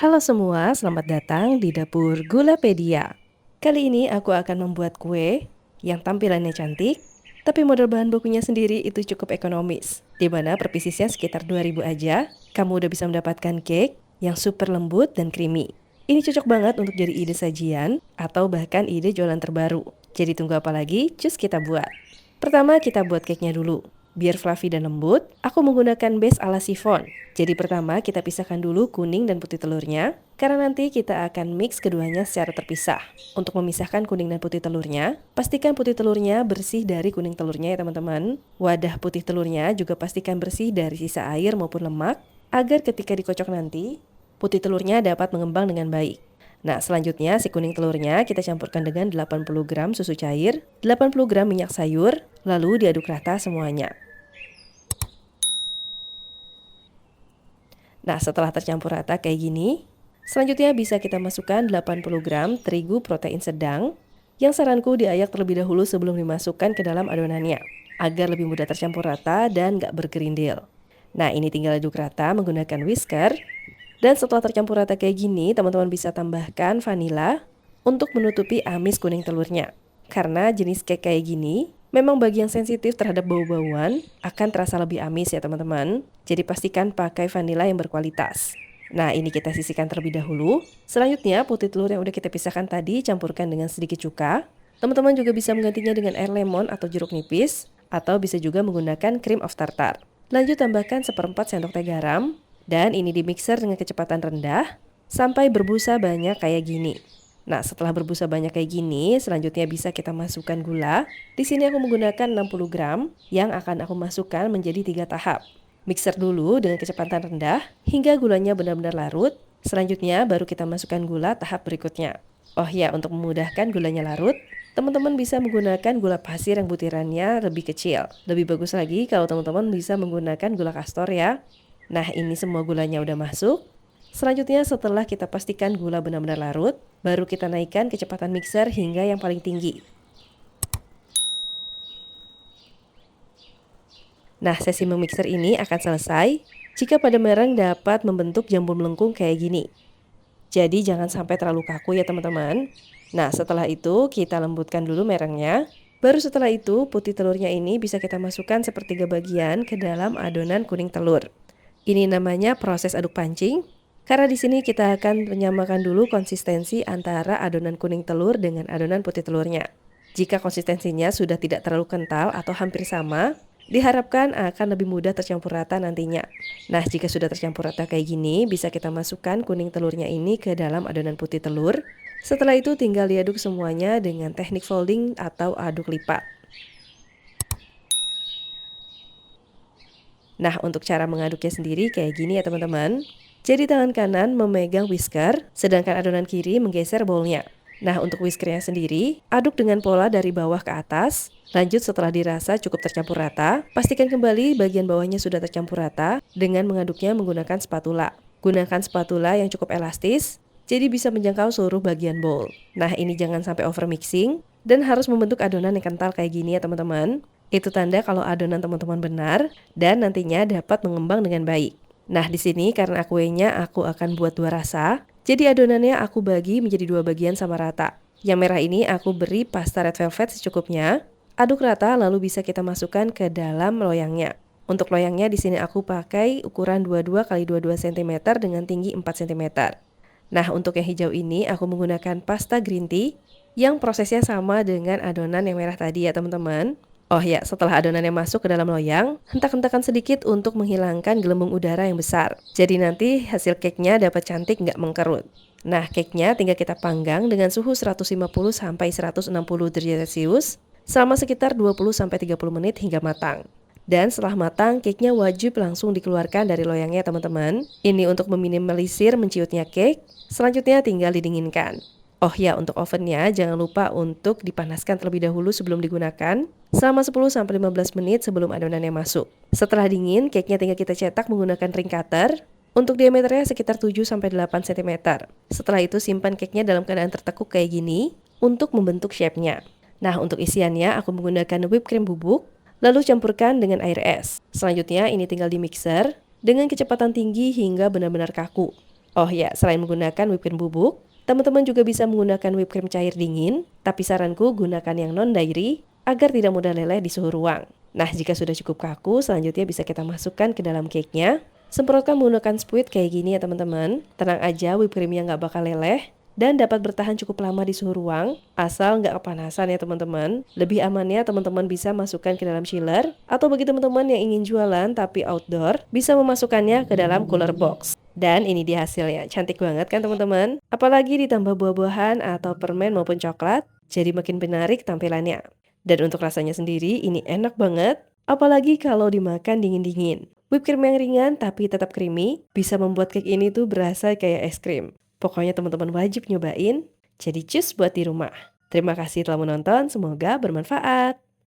Halo semua, selamat datang di Dapur Gulapedia. Kali ini aku akan membuat kue yang tampilannya cantik, tapi modal bahan bakunya sendiri itu cukup ekonomis. Di mana per piecesnya sekitar 2.000 aja, kamu udah bisa mendapatkan cake yang super lembut dan creamy. Ini cocok banget untuk jadi ide sajian atau bahkan ide jualan terbaru. Jadi tunggu apa lagi? Cus kita buat. Pertama kita buat cake-nya dulu. Biar fluffy dan lembut, aku menggunakan base ala chiffon. Jadi pertama kita pisahkan dulu kuning dan putih telurnya, karena nanti kita akan mix keduanya secara terpisah. Untuk memisahkan kuning dan putih telurnya, pastikan putih telurnya bersih dari kuning telurnya ya teman-teman. Wadah putih telurnya juga pastikan bersih dari sisa air maupun lemak, agar ketika dikocok nanti, putih telurnya dapat mengembang dengan baik. Nah, selanjutnya si kuning telurnya kita campurkan dengan 80 gram susu cair, 80 gram minyak sayur, lalu diaduk rata semuanya. Nah, setelah tercampur rata kayak gini, selanjutnya bisa kita masukkan 80 gram terigu protein sedang, yang saranku diayak terlebih dahulu sebelum dimasukkan ke dalam adonannya, agar lebih mudah tercampur rata dan gak bergerindil. Nah, ini tinggal aduk rata menggunakan whisker. Dan setelah tercampur rata kayak gini, teman-teman bisa tambahkan vanila untuk menutupi amis kuning telurnya. Karena jenis cake kayak gini, memang bagi yang sensitif terhadap bau-bauan, akan terasa lebih amis ya teman-teman. Jadi pastikan pakai vanila yang berkualitas. Nah, ini kita sisihkan terlebih dahulu. Selanjutnya, putih telur yang udah kita pisahkan tadi campurkan dengan sedikit cuka. Teman-teman juga bisa menggantinya dengan air lemon atau jeruk nipis, atau bisa juga menggunakan cream of tartar. Lanjut tambahkan seperempat sendok teh garam, dan ini dimixer dengan kecepatan rendah sampai berbusa banyak kayak gini. Nah, setelah berbusa banyak kayak gini, selanjutnya bisa kita masukkan gula. Di sini aku menggunakan 60 gram yang akan aku masukkan menjadi 3 tahap. Mixer dulu dengan kecepatan rendah hingga gulanya benar-benar larut. Selanjutnya baru kita masukkan gula tahap berikutnya. Oh ya, untuk memudahkan gulanya larut, teman-teman bisa menggunakan gula pasir yang butirannya lebih kecil. Lebih bagus lagi kalau teman-teman bisa menggunakan gula kastor ya. Nah, ini semua gulanya udah masuk. Selanjutnya setelah kita pastikan gula benar-benar larut, baru kita naikkan kecepatan mixer hingga yang paling tinggi. Nah, sesi memixer ini akan selesai jika pada mereng dapat membentuk jambu melengkung kayak gini. Jadi jangan sampai terlalu kaku ya teman-teman. Nah, setelah itu kita lembutkan dulu merengnya. Baru setelah itu putih telurnya ini bisa kita masukkan sepertiga bagian ke dalam adonan kuning telur. Ini namanya proses aduk pancing, karena di sini kita akan menyamakan dulu konsistensi antara adonan kuning telur dengan adonan putih telurnya. Jika konsistensinya sudah tidak terlalu kental atau hampir sama, diharapkan akan lebih mudah tercampur rata nantinya. Nah, jika sudah tercampur rata kayak gini, bisa kita masukkan kuning telurnya ini ke dalam adonan putih telur. Setelah itu tinggal diaduk semuanya dengan teknik folding atau aduk lipat. Nah, untuk cara mengaduknya sendiri kayak gini ya teman-teman. Jadi tangan kanan memegang whisker, sedangkan adonan kiri menggeser bowlnya. Nah, untuk whiskernya sendiri, aduk dengan pola dari bawah ke atas. Lanjut setelah dirasa cukup tercampur rata, pastikan kembali bagian bawahnya sudah tercampur rata dengan mengaduknya menggunakan spatula. Gunakan spatula yang cukup elastis, jadi bisa menjangkau seluruh bagian bowl. Nah, ini jangan sampai over mixing dan harus membentuk adonan yang kental kayak gini ya teman-teman. Itu tanda kalau adonan teman-teman benar dan nantinya dapat mengembang dengan baik. Nah, di sini karena kuenya aku akan buat 2 rasa, jadi adonannya aku bagi menjadi 2 bagian sama rata. Yang merah ini aku beri pasta red velvet secukupnya. Aduk rata lalu bisa kita masukkan ke dalam loyangnya. Untuk loyangnya di sini aku pakai ukuran 22 x 22 cm dengan tinggi 4 cm. Nah, untuk yang hijau ini aku menggunakan pasta green tea yang prosesnya sama dengan adonan yang merah tadi ya teman-teman. Oh ya, setelah adonannya masuk ke dalam loyang, hentak-hentakan sedikit untuk menghilangkan gelembung udara yang besar. Jadi nanti hasil cake-nya dapat cantik nggak mengkerut. Nah, cake-nya tinggal kita panggang dengan suhu 150 sampai 160 derajat Celcius selama sekitar 20 sampai 30 menit hingga matang. Dan setelah matang, cake-nya wajib langsung dikeluarkan dari loyangnya teman-teman. Ini untuk meminimalisir menciutnya cake. Selanjutnya tinggal didinginkan. Oh ya, untuk ovennya jangan lupa untuk dipanaskan terlebih dahulu sebelum digunakan selama 10-15 menit sebelum adonannya masuk. Setelah dingin, cake-nya tinggal kita cetak menggunakan ring cutter. Untuk diameternya sekitar 7-8 cm. Setelah itu simpan cake-nya dalam keadaan tertekuk kayak gini untuk membentuk shape-nya. Nah, untuk isiannya aku menggunakan whipped cream bubuk, lalu campurkan dengan air es. Selanjutnya ini tinggal di mixer dengan kecepatan tinggi hingga benar-benar kaku. Oh ya, selain menggunakan whipped cream bubuk, teman-teman juga bisa menggunakan whipped cream cair dingin, tapi saranku gunakan yang non-dairy agar tidak mudah meleleh di suhu ruang. Nah, jika sudah cukup kaku, selanjutnya bisa kita masukkan ke dalam cake-nya. Semprotkan menggunakan spuit kayak gini ya teman-teman. Tenang aja, whipped cream-nya nggak bakal leleh dan dapat bertahan cukup lama di suhu ruang, asal nggak kepanasan ya teman-teman. Lebih amannya teman-teman bisa masukkan ke dalam chiller, atau bagi teman-teman yang ingin jualan tapi outdoor, bisa memasukkannya ke dalam cooler box. Dan ini dia hasilnya, cantik banget kan teman-teman? Apalagi ditambah buah-buahan atau permen maupun coklat, jadi makin menarik tampilannya. Dan untuk rasanya sendiri, ini enak banget, apalagi kalau dimakan dingin-dingin. Whipped cream yang ringan tapi tetap creamy, bisa membuat cake ini tuh berasa kayak es krim. Pokoknya teman-teman wajib nyobain, jadi cus buat di rumah. Terima kasih telah menonton, semoga bermanfaat.